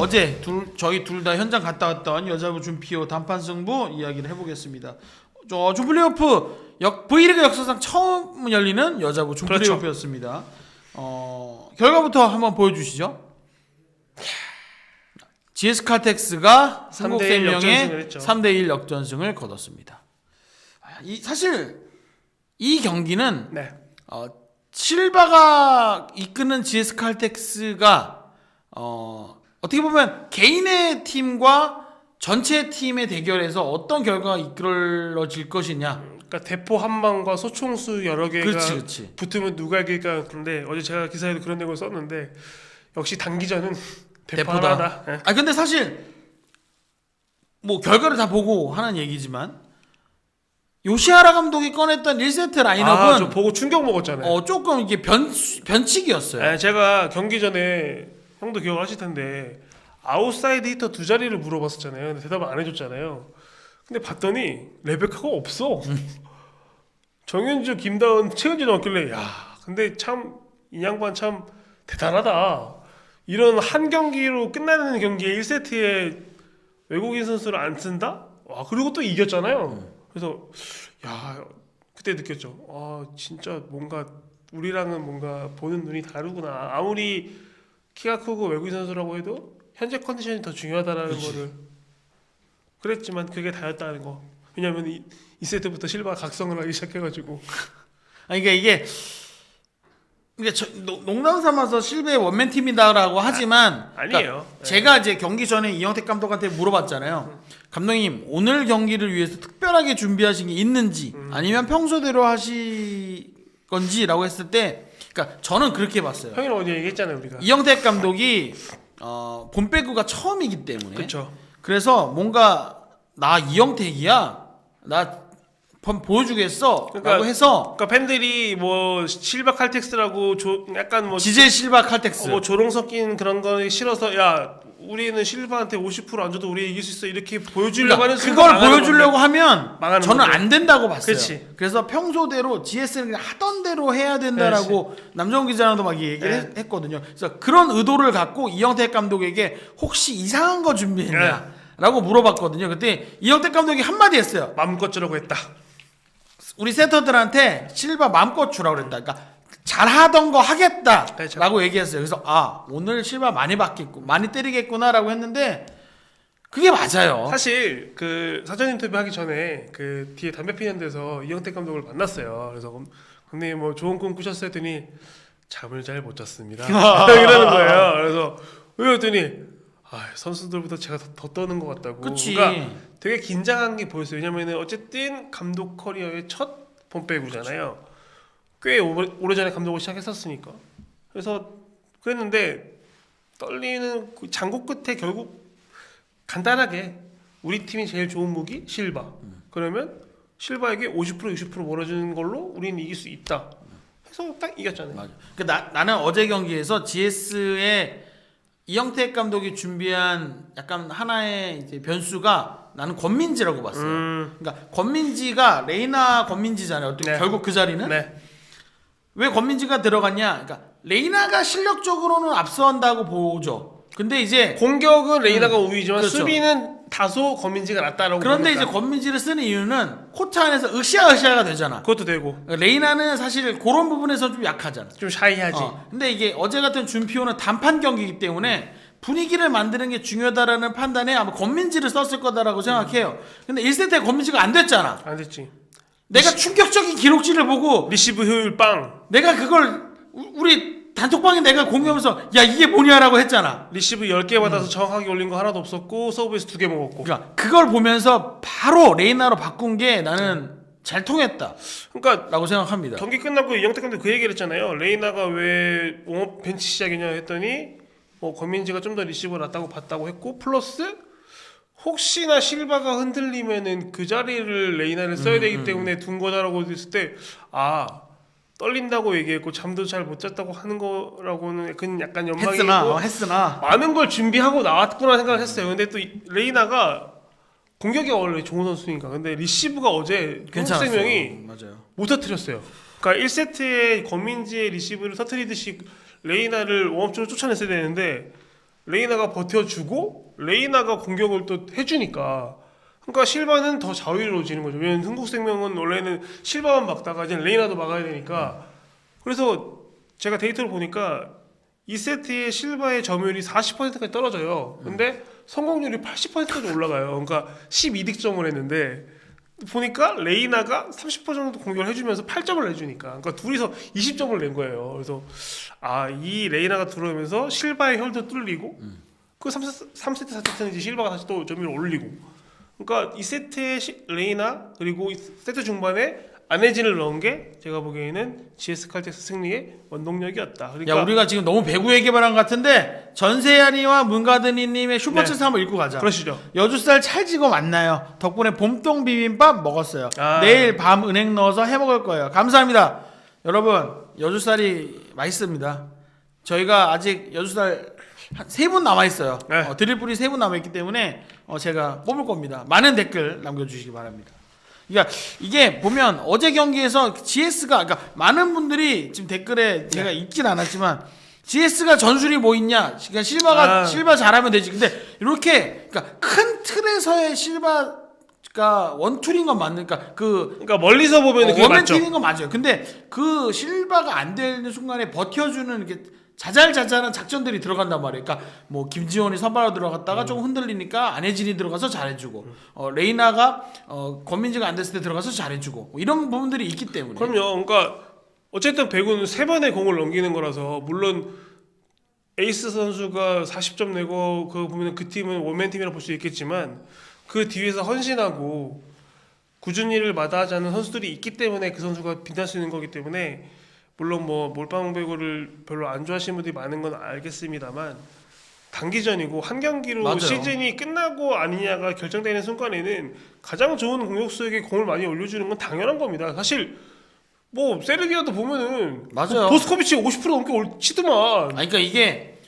어제 저희 둘 다 현장 갔다 왔던 여자부 준피오 단판 승부 이야기를 해보겠습니다. 준플레이오프 V리그 역사상 처음 열리는 여자부 준플레이오프였습니다. 결과부터 한번 보여주시죠. GS 칼텍스가 삼국생명의 3대1 역전승을 거뒀습니다. 사실 이 경기는 네. 실바가 이끄는 GS 칼텍스가 어떻게 보면 개인의 팀과 전체 팀의 대결에서 어떤 결과가 이끌어질 것이냐. 그러니까 대포 한 방과 소총수 여러 개가 그렇지. 붙으면 누가 이길까 근데 어제 제가 기사에도 그런 내용을 썼는데 역시 단기전은 대포다. 하나다. 네. 근데 사실 뭐 결과를 다 보고 하는 얘기지만 요시하라 감독이 꺼냈던 1세트 라인업은 저 보고 충격 먹었잖아요. 조금 이게 변칙이었어요. 네, 제가 경기 전에 형도 기억하실 텐데 아웃사이드 히터 두 자리를 물어봤었잖아요. 근데 대답을 안 해줬잖아요. 근데 봤더니 레베카가 없어. 정현주, 김다은, 최은지 넣었길래 야, 근데 참 이 양반 참 대단하다. 이런 한 경기로 끝나는 경기에 1세트에 외국인 선수를 안 쓴다? 와, 그리고 또 이겼잖아요. 그래서 야, 그때 느꼈죠. 진짜 뭔가 우리랑은 뭔가 보는 눈이 다르구나. 아무리 키가 크고 외국인 선수라고 해도 현재 컨디션이 더 중요하다라는 거를 그랬지만 그게 다였다는 거. 왜냐면 이 세트부터 실바가 각성을 하기 시작해가지고. 그러니까 이게 농담 삼아서 실베의 원맨 팀이다라고 하지만 아니에요. 그러니까 제가 이제 경기 전에 이영택 감독한테 물어봤잖아요. 감독님 오늘 경기를 위해서 특별하게 준비하신 게 있는지 아니면 평소대로 하실 건지라고 했을 때, 그러니까 저는 그렇게 봤어요. 형이랑 어제 얘기했잖아요 우리가. 이영택 감독이 본 배구가 처음이기 때문에. 그렇죠. 그래서 뭔가 나 이영택이야, 나 보여주겠어 라고 해서 그러니까 팬들이 뭐 실바 칼텍스라고 약간 뭐 지젤 실바 칼텍스 뭐 조롱 섞인 그런 거 싫어서 야 우리는 실바한테 50% 안 줘도 우리 이길 수 있어 이렇게 보여주려고 하는 그걸 보여주려고 하면 저는 건데. 안 된다고 봤어요. 그치. 그래서 평소대로 GS는 그냥 하던 대로 해야 된다라고 남정훈 기자랑도 막 얘기를 했거든요. 그래서 그런 의도를 갖고 이영택 감독에게 혹시 이상한 거 준비했냐 라고 물어봤거든요. 그때 이영택 감독이 한마디 했어요. 마음껏 주라고 했다. 우리 세터들한테 실바 마음껏 주라고 그랬다. 그러니까 잘하던 거 하겠다라고 그렇죠. 얘기했어요. 그래서 오늘 실바 많이 받겠고 많이 때리겠구나라고 했는데 그게 맞아요. 사실 그 사전 인터뷰 하기 전에 그 뒤에 담배 피는 데서 이영택 감독을 만났어요. 그래서 근데 뭐 좋은 꿈 꾸셨어요 했더니 잠을 잘 못 잤습니다. 이러는 거예요. 그래서 왜 했더니 선수들보다 제가 더 떠는 것 같다고. 그치. 그러니까 되게 긴장한 게 보였어요. 왜냐면은 어쨌든 감독 커리어의 첫 본배구잖아요. 꽤 오래전에 감독을 시작했었으니까. 그래서 그랬는데 떨리는 장고 끝에 결국 간단하게 우리 팀이 제일 좋은 무기 실바. 그러면 실바에게 50% 60% 몰아주는 걸로 우리는 이길 수 있다. 해서 딱 이겼잖아요. 맞아. 나는 어제 경기에서 GS의 이영택 감독이 준비한 약간 하나의 이제 변수가 나는 권민지라고 봤어요. 그러니까 권민지가 레이나 권민지잖아요. 네. 결국 그 자리는 왜 권민지가 들어갔냐? 그러니까 레이나가 실력적으로는 앞서한다고 보죠. 근데 이제 공격은 레이나가 우위지만 그렇죠. 수비는 다소 권민지가 낫다라고. 그런데 보니까. 이제 권민지를 쓰는 이유는 코트 안에서 으쌰으쌰가 되잖아. 그것도 되고 레이나는 사실 그런 부분에서 좀 약하잖아. 좀 샤이하지. 근데 이게 어제 같은 준피오는 단판 경기이기 때문에 분위기를 만드는 게 중요하다라는 판단에 아마 권민지를 썼을 거다라고 생각해요. 근데 1세트에 권민지가 안 됐잖아. 안 됐지. 내가 충격적인 기록지를 보고 리시브 효율 빵. 내가 그걸 우리 단톡방에 내가 공유하면서 야 이게 뭐냐라고 했잖아. 리시브 10개 받아서 정확하게 올린 거 하나도 없었고 서브에서 2개 먹었고. 그러니까 그걸 보면서 바로 레이나로 바꾼 게 나는 잘 통했다. 그러니까 라고 생각합니다. 경기 끝나고 이영택 감독 그 얘기를 했잖아요. 레이나가 왜 벤치 시작이냐 했더니 권민지가 좀 더 리시브가 낫다고 봤다고 했고 플러스 혹시나 실바가 흔들리면은 그 자리를 레이나를 써야 되기 때문에 둔 거다라고 했을 때 떨린다고 얘기했고 잠도 잘 못 잤다고 하는 거라고는 그건 약간 연망이고 했으나 많은 걸 준비하고 나왔구나 생각을 했어요. 근데 또 레이나가 공격이 원래 좋은 선수니까. 근데 리시브가 어제 한국생명이 못 터뜨렸어요. 그러니까 1세트에 권민지의 리시브를 터뜨리듯이 레이나를 웜업으로 쫓아냈어야 되는데 레이나가 버텨주고 레이나가 공격을 또 해주니까 그러니까 실바는 더 자유로워지는 거죠. 왜냐면 흥국생명은 원래는 실바만 막다가 이제 레이나도 막아야 되니까 그래서 제가 데이터를 보니까 2세트에 실바의 점유율이 40%까지 떨어져요. 근데 성공률이 80%까지 올라가요. 그러니까 12득점을 했는데 보니까 레이나가 30% 정도 공격을 해주면서 8점을 내주니까 그러니까 둘이서 20점을 낸 거예요. 그래서 이 레이나가 들어오면서 실바의 혈도 뚫리고 그 3세트 4세트는 이제 실바가 다시 또 점유율을 올리고 그러니까 2세트에 레이나 그리고 2세트 중반에 안혜진을 넣은 게 제가 보기에는 GS 칼텍스 승리의 원동력이었다. 그러니까 야 우리가 지금 너무 배구 얘기만 한 것 같은데 전세현이와 문가드니님의 슈퍼챗 한번 읽고 가자. 그러시죠. 여주쌀 찰지고 맛나요. 덕분에 봄동 비빔밥 먹었어요. 아. 내일 밤 은행 넣어서 해 먹을 거예요. 감사합니다. 여러분 여주쌀이 맛있습니다. 저희가 아직 여주쌀 한 3분 남아 있어요. 네. 드릴 분이 3분 남아 있기 때문에 제가 뽑을 겁니다. 많은 댓글 남겨주시기 바랍니다. 그러니까 이게 보면 어제 경기에서 GS가 그러니까 많은 분들이 지금 댓글에 제가 읽진 않았지만 GS가 전술이 뭐 있냐? 그러니까 실바 잘하면 되지. 근데 이렇게 그러니까 큰 틀에서의 실바가 원툴인 건 맞으니까 그러니까 멀리서 보면 그게 맞죠. 원맨팀인 건 맞아요. 근데 그 실바가 안 되는 순간에 버텨주는 이렇게 자잘자잘한 작전들이 들어간단 말이에요. 그러니까 뭐 김지원이 선발로 들어갔다가 조금 흔들리니까 안혜진이 들어가서 잘해주고 레이나가 권민지가 안 됐을 때 들어가서 잘해주고 뭐 이런 부분들이 있기 때문에. 그럼요. 그러니까 어쨌든 배구는 3번의 공을 넘기는 거라서 물론 에이스 선수가 40점 내고 그거 보면 그 팀은 원맨 팀이라 볼 수 있겠지만 그 뒤에서 헌신하고 꾸준히 일을 마다하지 않는 선수들이 있기 때문에 그 선수가 빛날 수 있는 거기 때문에 물론 뭐 몰빵 배구를 별로 안 좋아하시는 분들이 많은 건 알겠습니다만 단기전이고 한 경기로 맞아요. 시즌이 끝나고 아니냐가 결정되는 순간에는 가장 좋은 공격수에게 공을 많이 올려주는 건 당연한 겁니다. 사실 뭐 세르비아도 보면은 맞아요. 보스코비치 50% 넘게 치더만. 그러니까 이게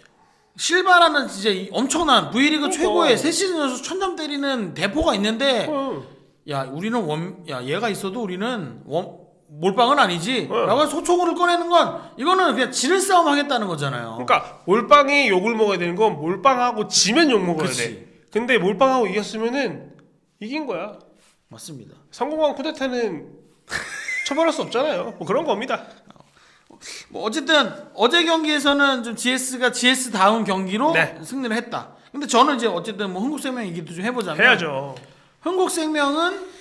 실바라는 진짜 엄청난 V리그 그러니까. 최고의 새 시즌 연속 1000점 때리는 대포가 있는데 야 우리는 얘가 있어도 우리는 몰빵은 아니지 라고 소총을 꺼내는 건 이거는 그냥 지를 싸움 하겠다는 거잖아요. 그러니까 몰빵이 욕을 먹어야 되는 건 몰빵하고 지면 욕 먹어야 그치. 돼. 근데 몰빵하고 이겼으면은 이긴 거야. 맞습니다. 성공한 쿠데타는 처벌할 수 없잖아요. 뭐 그런 겁니다. 뭐 어쨌든 어제 경기에서는 좀 GS가 GS 다운 경기로 네. 승리를 했다. 근데 저는 이제 어쨌든 뭐 흥국생명 얘기도 좀 해보자면 해야죠. 흥국생명은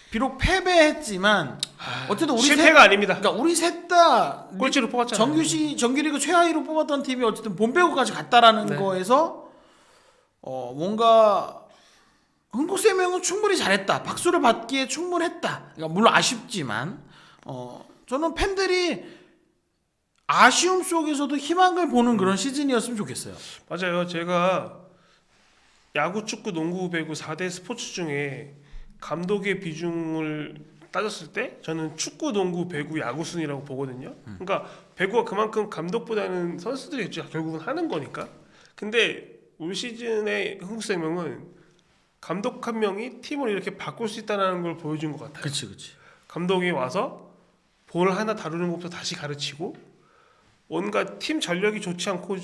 비록 패배했지만 어쨌든 우리 실패가 아닙니다. 그러니까 우리 셋 다 꼴찌로 뽑았잖아요. 정규리그 최하위로 뽑았던 팀이 어쨌든 본배구까지 갔다라는 네. 거에서 뭔가 흥국생명은 충분히 잘했다. 박수를 받기에 충분했다. 그러니까 물론 아쉽지만 저는 팬들이 아쉬움 속에서도 희망을 보는 그런 시즌이었으면 좋겠어요. 맞아요. 제가 야구, 축구, 농구, 배구 4대 스포츠 중에 감독의 비중을 따졌을 때 저는 축구, 농구, 배구, 야구 순이라고 보거든요. 그러니까 배구가 그만큼 감독보다는 선수들이 결국은 하는 거니까. 근데 올 시즌의 흥국생명은 감독 한 명이 팀을 이렇게 바꿀 수 있다는 걸 보여준 것 같아요. 그렇지. 감독이 와서 볼 하나 다루는 것부터 다시 가르치고 뭔가 팀 전력이 좋지 않고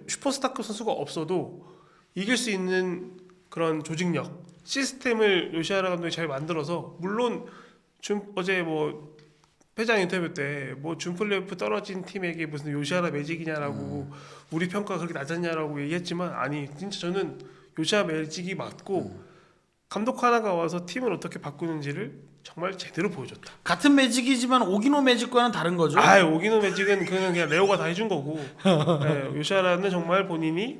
슈퍼스타급 선수가 없어도 이길 수 있는 그런 조직력, 시스템을 요시하라 감독이 잘 만들어서 물론 어제 뭐 회장 인터뷰 때 뭐 준플레이오프 떨어진 팀에게 무슨 요시하라 매직이냐라고 우리 평가가 그렇게 낮았냐라고 얘기했지만 아니 진짜 저는 요시하라 매직이 맞고 감독 하나가 와서 팀을 어떻게 바꾸는지를 정말 제대로 보여줬다. 같은 매직이지만 오기노 매직과는 다른 거죠. 오기노 매직은 그냥 레오가 다 해준 거고 요시하라는 정말 본인이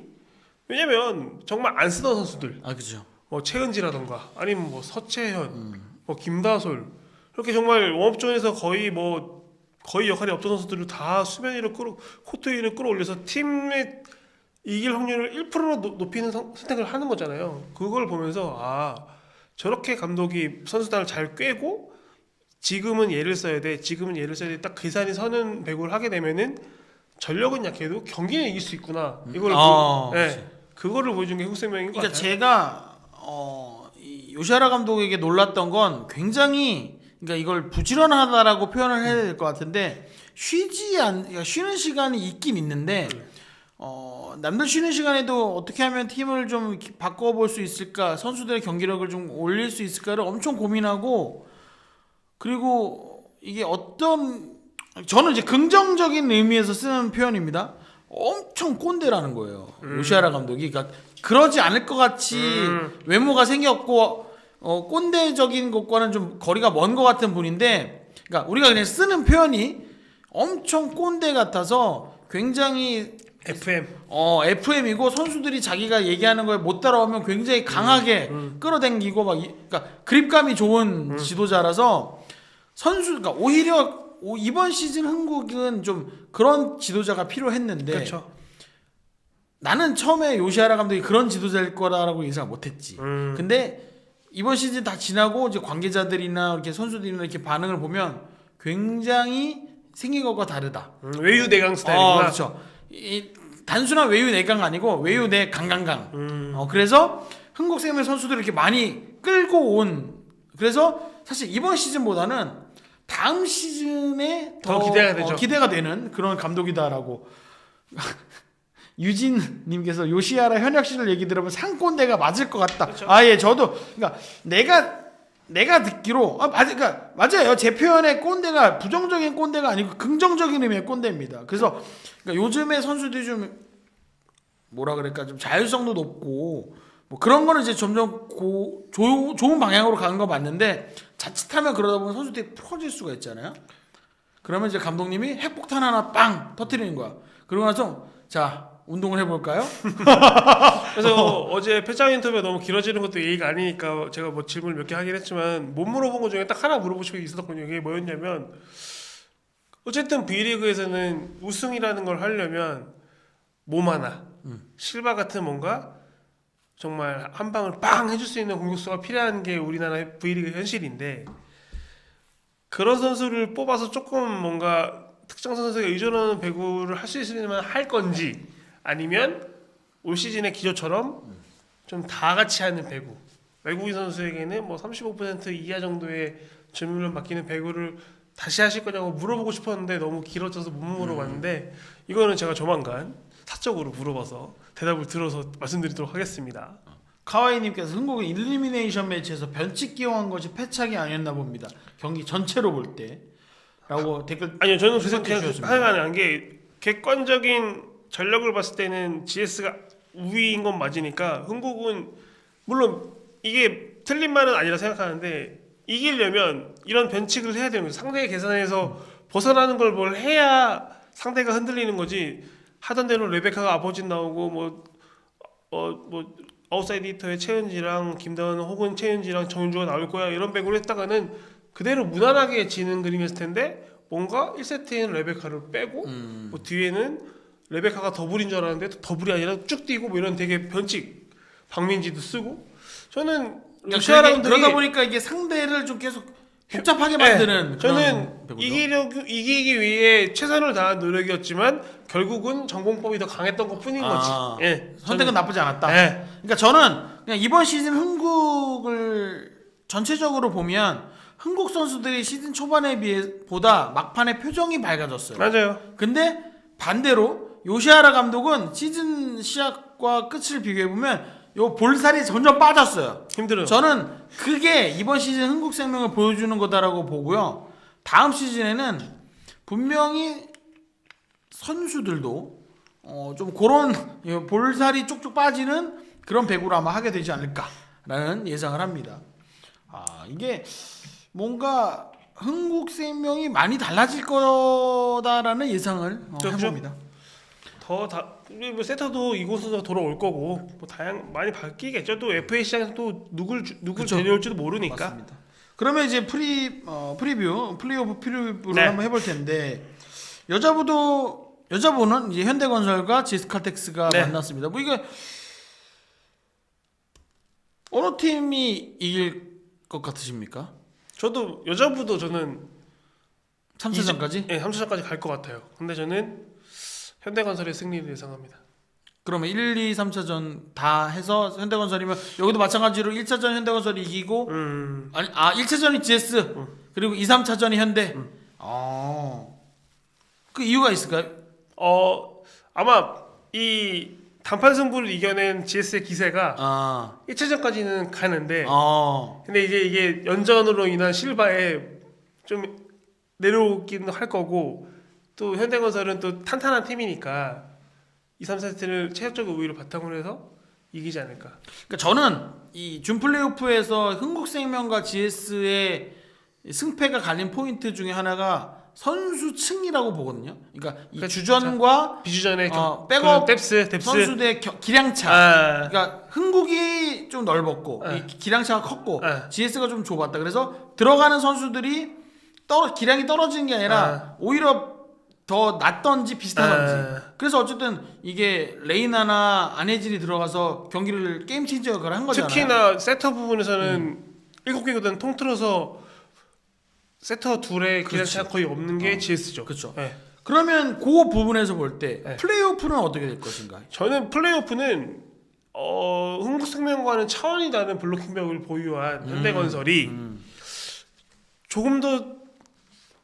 왜냐면 정말 안 쓰던 선수들 그죠. 뭐 최은지라던가 아니면 뭐 서채현, 뭐 김다솔 이렇게 정말 웜업존에서 거의 역할이 없던 선수들을 다 수면 위로 코트 위로 끌어올려서 팀의 이길 확률을 1%로 높이는 선택을 하는 거잖아요. 그걸 보면서 저렇게 감독이 선수단을 잘 꿰고 지금은 얘를 써야 돼. 딱 계산이 서는 배구를 하게 되면은 전력은 약해도 경기는 이길 수 있구나. 이걸 그거를 보여준 게 흥국생명인 것 그러니까 같아요. 제가 이 요시하라 감독에게 놀랐던 건 굉장히 그러니까 이걸 부지런하다라고 표현을 해야 될 것 같은데 쉬는 시간이 있긴 있는데 남들 쉬는 시간에도 어떻게 하면 팀을 좀 이렇게 바꿔볼 수 있을까, 선수들의 경기력을 좀 올릴 수 있을까를 엄청 고민하고, 그리고 이게 저는 이제 긍정적인 의미에서 쓰는 표현입니다. 엄청 꼰대라는 거예요. 요시하라 감독이. 그러니까 그러지 않을 것 같이 외모가 생겼고 꼰대적인 것과는 좀 거리가 먼 것 같은 분인데, 그러니까 우리가 그냥 쓰는 표현이 엄청 꼰대 같아서 굉장히 FM이고, 선수들이 자기가 얘기하는 거에 못 따라오면 굉장히 강하게 끌어당기고 그러니까 그립감이 좋은 지도자라서 그러니까 오히려 이번 시즌 흥국은 좀 그런 지도자가 필요했는데, 그렇죠. 나는 처음에 요시하라 감독이 그런 지도자일 거라고 예상 못했지. 근데 이번 시즌 다 지나고 이제 관계자들이나 이렇게 선수들이나 이렇게 반응을 보면 굉장히 생긴 것과 다르다. 외유 내강 스타일이구나. 그렇죠. 단순한 외유 내강 아니고 외유 내 강강강. 그래서 흥국생명 선수들을 이렇게 많이 끌고 온. 그래서 사실 이번 시즌보다는 다음 시즌에 더 기대가 되죠. 기대가 되는 그런 감독이다라고. 유진님께서 요시하라 현역 시절 얘기 들으면 상꼰대가 맞을 것 같다. 그렇죠. 예, 저도 그러니까 내가 듣기로 그러니까 맞아요. 제 표현의 꼰대가 부정적인 꼰대가 아니고 긍정적인 의미의 꼰대입니다. 그래서 그러니까 요즘의 선수들이 좀 뭐라 그럴까 좀 자율성도 높고 뭐 그런 거는 이제 점점 좋은 방향으로 가는 거 맞는데, 자칫하면 그러다 보면 선수들이 풀어질 수가 있잖아요. 그러면 이제 감독님이 핵폭탄 하나 빵 터뜨리는 거야. 그러고 나서 자 운동을 해볼까요? 그래서 어제 패장 인터뷰가 너무 길어지는 것도 예의가 아니니까 제가 뭐 질문을 몇 개 하긴 했지만 못 물어본 것 중에 딱 하나 물어보고 싶은 게 있었거든요. 이게 뭐였냐면, 어쨌든 V리그에서는 우승이라는 걸 하려면 몸 하나, 실바 같은 뭔가 정말 한 방을 빵 해줄 수 있는 공격수가 필요한 게 우리나라의 V리그 현실인데, 그런 선수를 뽑아서 조금 뭔가 특정 선수에 의존하는 배구를 할 수 있으면 할 건지, 아니면 올 시즌의 기조처럼 좀 다 같이 하는 배구, 외국인 선수에게는 뭐 35% 이하 정도의 점유율을 맡기는 배구를 다시 하실 거냐고 물어보고 싶었는데 너무 길어져서 못 물어봤는데, 이거는 제가 조만간 사적으로 물어봐서 대답을 들어서 말씀드리도록 하겠습니다. 카와이님께서 흥국의 일리미네이션 매치에서 변칙 기용한 것이 패착이 아니었나 봅니다. 경기 전체로 볼 때. 라고 댓글. 아니요, 저는 그래서 주셨습니다. 그냥 하여간 한게 객관적인 전력을 봤을 때는 GS가 우위인 건 맞으니까, 흥국은 물론 이게 틀린 말은 아니라 생각하는데, 이기려면 이런 변칙을 해야 되는 거죠. 상대의 계산에서 벗어나는 걸 뭘 해야 상대가 흔들리는 거지. 하던 대로 레베카가 아버진 나오고 뭐 아웃사이드 히터의 최은지랑 김다은 혹은 최은지랑 정윤주가 나올 거야 이런 배구를 했다가는 그대로 무난하게 지는 그림이었을 텐데, 뭔가 1세트에는 레베카를 빼고 뭐 뒤에는 레베카가 더블인 줄 알았는데 더블이 아니라 쭉 뛰고 뭐 이런 되게 변칙, 박민지도 쓰고. 저는 그러다 보니까 이게 상대를 좀 계속 복잡하게 만드는. 저는 이기기 위해 최선을 다한 노력이었지만 결국은 전공법이 더 강했던 것 뿐인 거지. 예, 선택은 나쁘지 않았다. 예. 그러니까 저는 그냥 이번 시즌 흥국을 전체적으로 보면 흥국 선수들이 시즌 초반에 보다 막판에 표정이 밝아졌어요. 맞아요. 근데 반대로 요시하라 감독은 시즌 시작과 끝을 비교해 보면 요 볼살이 점점 빠졌어요. 힘들어요. 저는 그게 이번 시즌 흥국생명을 보여주는 거다라고 보고요. 다음 시즌에는 분명히 선수들도 좀 그런 볼살이 쭉쭉 빠지는 그런 배구를 아마 하게 되지 않을까라는 예상을 합니다. 이게 뭔가 흥국생명이 많이 달라질 거다라는 예상을 그렇죠. 해봅니다. 뭐 세터도 이곳 선수가 돌아올 거고 뭐 많이 바뀌겠죠. 또 FA 시장에서 또 누굴 그쵸. 데려올지도 모르니까. 맞습니다. 그러면 이제 플레이오프 프리뷰를 네. 한번 해볼 텐데, 여자부는 이제 현대건설과 GS칼텍스가 네. 만났습니다. 뭐 이게 어느 팀이 이길 것 같으십니까? 저도 여자부도 저는 3차전까지? 네, 3차전까지 갈 것 같아요. 근데 저는 현대건설의 승리를 예상합니다. 그러면 1, 2, 3차전 다 해서 현대건설이면 여기도 마찬가지로 1차전 현대건설이 이기고 1차전이 GS 그리고 2, 3차전이 현대. 그 이유가 있을까요? 아마 이 단판 승부를 이겨낸 GS의 기세가 아, 1차전까지는 가는데 어, 근데 이게 연전으로 인한 실바에 좀 내려오기는 할 거고 또 현대건설은 또 탄탄한 팀이니까 2, 3세트를 체력적 우위를 바탕으로 해서 이기지 않을까. 그러니까 저는 이 준 플레이오프에서 흥국생명과 GS의 승패가 갈린 포인트 중에 하나가 선수층이라고 보거든요. 그러니까 이 그렇죠. 주전과 비주전의 백업 뎁스 선수들의 기량차. 아, 그러니까 흥국이 좀 넓었고 이 기량차가 컸고 아. GS가 좀 좁았다. 그래서 들어가는 선수들이 기량이 떨어지는 게 아니라 오히려 더 낮던지 비슷하던지. 그래서 어쨌든 이게 레이나나 안혜진이 들어가서 경기를 게임 체인저 역할을 한 거잖아요. 특히나 세터 부분에서는 7개 구단 통틀어서 세터 둘의 기량차가 거의 없는 게 GS죠. 그렇죠. 네. 그러면 그 부분에서 볼 때 네. 플레이오프는 어떻게 될 것인가? 저는 플레이오프는 흥국생명과는 차원이 다른 블로킹벽을 보유한 현대건설이 조금 더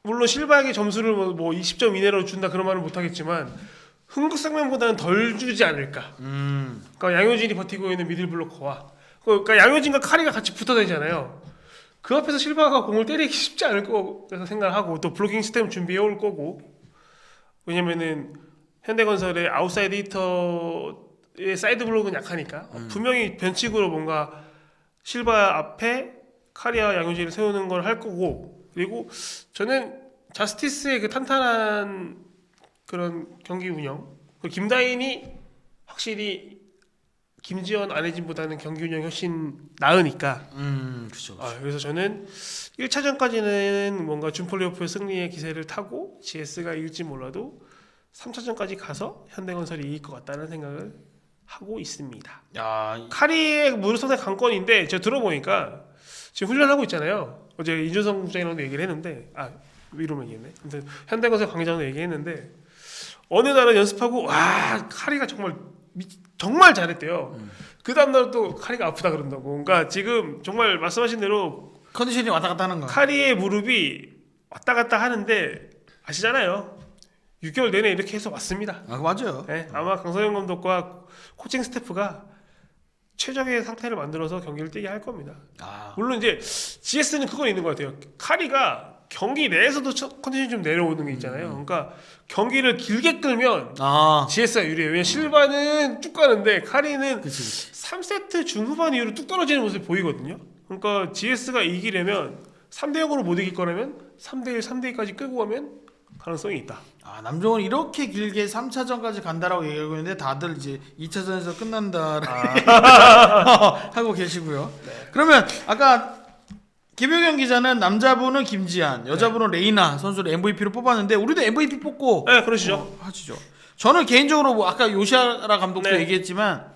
물론 실바에게 점수를 뭐 20점 이내로 준다 그런 말은 못하겠지만 흥국생명보다는 덜 주지 않을까. 그러니까 양효진이 버티고 있는 미들 블로커와 그러니까 양효진과 카리가 같이 붙어 다니잖아요. 그 앞에서 실바가 공을 때리기 쉽지 않을 거라서 생각을 하고 또 블로킹 시스템 준비해 올 거고 왜냐면은 현대건설의 아웃사이드 히터의 사이드 블록은 약하니까 분명히 변칙으로 뭔가 실바 앞에 카리와 양효진을 세우는 걸 할 거고 그리고 저는 자스티스의 그 탄탄한 그런 경기 운영 그리고 김다인이 확실히 김지현 안혜진보다는 경기 운영이 훨씬 나으니까 그렇죠. 그래서 저는 1차전까지는 뭔가 준플레이오프의 승리의 기세를 타고 GS가 이길지 몰라도 3차전까지 가서 현대건설이 이길 것 같다는 생각을 하고 있습니다. 야, 카리의 무릎선의 강권인데 제가 들어보니까 지금 훈련하고 있잖아요. 어제 이준성 국장이랑도 얘기를 했는데 이러면 얘기했네. 근데 현대건설 관계자도 얘기했는데 어느 날은 연습하고 와 카리가 정말 잘했대요. 그 다음날 또 카리가 아프다 그런다고. 그러니까 지금 정말 말씀하신 대로 컨디션이 왔다 갔다 하는 거. 카리의 무릎이 왔다 갔다 하는데 아시잖아요. 6개월 내내 이렇게 해서 왔습니다. 맞아요. 네, 아마 강서영 감독과 코칭 스태프가 최적의 상태를 만들어서 경기를 뛰게 할 겁니다. 물론 이제 GS는 그건 있는 것 같아요. 카리가 경기 내에서도 컨디션이 좀 내려오는 게 있잖아요. 그러니까 경기를 길게 끌면 GS가 유리해요. 왜냐면 실바는 쭉 가는데 카리는 그치. 3세트 중후반 이후로 뚝 떨어지는 모습이 보이거든요. 그러니까 GS가 이기려면 3대0으로 못 이길 거라면 3대1, 3대2까지 끌고 가면 가능성이 있다. 남정은 이렇게 길게 3차전까지 간다라고 얘기하고 있는데 다들 이제 2차전에서 끝난다 하고 계시고요. 네. 그러면 아까 김효경 기자는 남자분은 김지한, 여자분은 레이나 선수를 MVP로 뽑았는데 우리도 MVP 뽑고 네, 그러시죠. 하시죠. 저는 개인적으로 뭐 아까 요시하라 감독도 네. 얘기했지만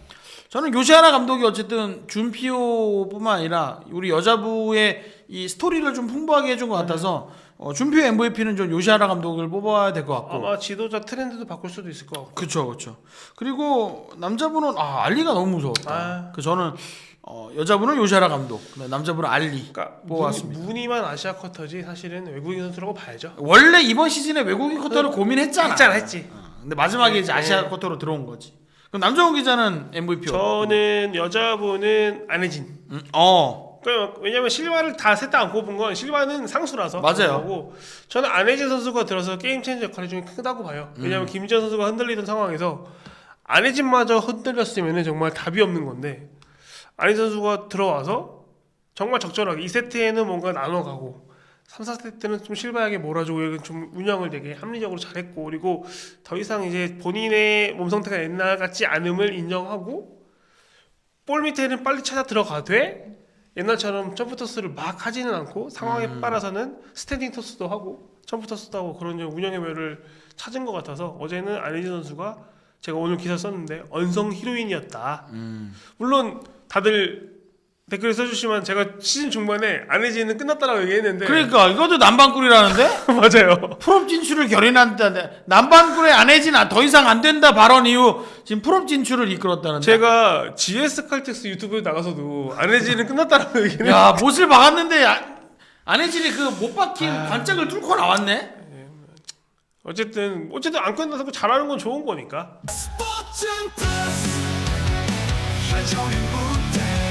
저는 요시하라 감독이 어쨌든 준피오뿐만 아니라 우리 여자부의 이 스토리를 좀 풍부하게 해준 것 같아서 준피오 MVP는 좀 요시하라 감독을 뽑아야 될 것 같고 아마 지도자 트렌드도 바꿀 수도 있을 것 같고. 그렇죠. 그리고 남자분은 알리가 너무 무서웠다. 저는 여자분은 요시하라 감독, 남자분은 알리 그러니까 뽑았습니다. 무늬만 아시아 쿼터지 사실은 외국인 선수라고 봐야죠. 원래 이번 시즌에 외국인 쿼터를 고민했잖아. 했지. 근데 마지막에 이제 아시아 쿼터로 들어온 거지. 그럼 남정훈 기자는 MVP. 저는 여자분은 안혜진. 왜냐면 실바를 다 셋 다 안 꼽은 건 실바는 상수라서 맞아요. 거고 저는 안혜진 선수가 들어서 게임 체인저 역할이 좀 크다고 봐요. 왜냐면 김지현 선수가 흔들리던 상황에서 안혜진마저 흔들렸으면 정말 답이 없는 건데 안혜진 선수가 들어와서 정말 적절하게 2세트에는 뭔가 나눠가고 3, 4세트는 좀 실바에게 몰아주고 좀 운영을 되게 합리적으로 잘했고 그리고 더 이상 이제 본인의 몸 상태가 옛날 같지 않음을 인정하고 볼 밑에는 빨리 찾아 들어가되 옛날처럼 점프 토스를 막 하지는 않고 상황에 따라서는 스탠딩 토스도 하고 점프 토스도 하고 그런 운영의 묘를 찾은 것 같아서 어제는 안혜진 선수가 제가 오늘 기사 썼는데 언성 히로인이었다. 물론 다들 댓글 써주시면 제가 시즌 중반에 안혜진은 끝났다라고 얘기했는데 그러니까 이것도 남반꿀이라는데 맞아요. 프로 진출을 결의한다는데 남반꿀의 안혜진 더 이상 안 된다 발언 이후 지금 프로 진출을 이끌었다는데 제가 GS 칼텍스 유튜브에 나가서도 안혜진은 끝났다라고 얘기했는데 야 못을 박았는데 안혜진이 그 못 박힌 관짝을 뚫고 나왔네. 어쨌든 안 끝나서 잘하는 건 좋은 거니까. 스포츠 플러스 사전엔 무대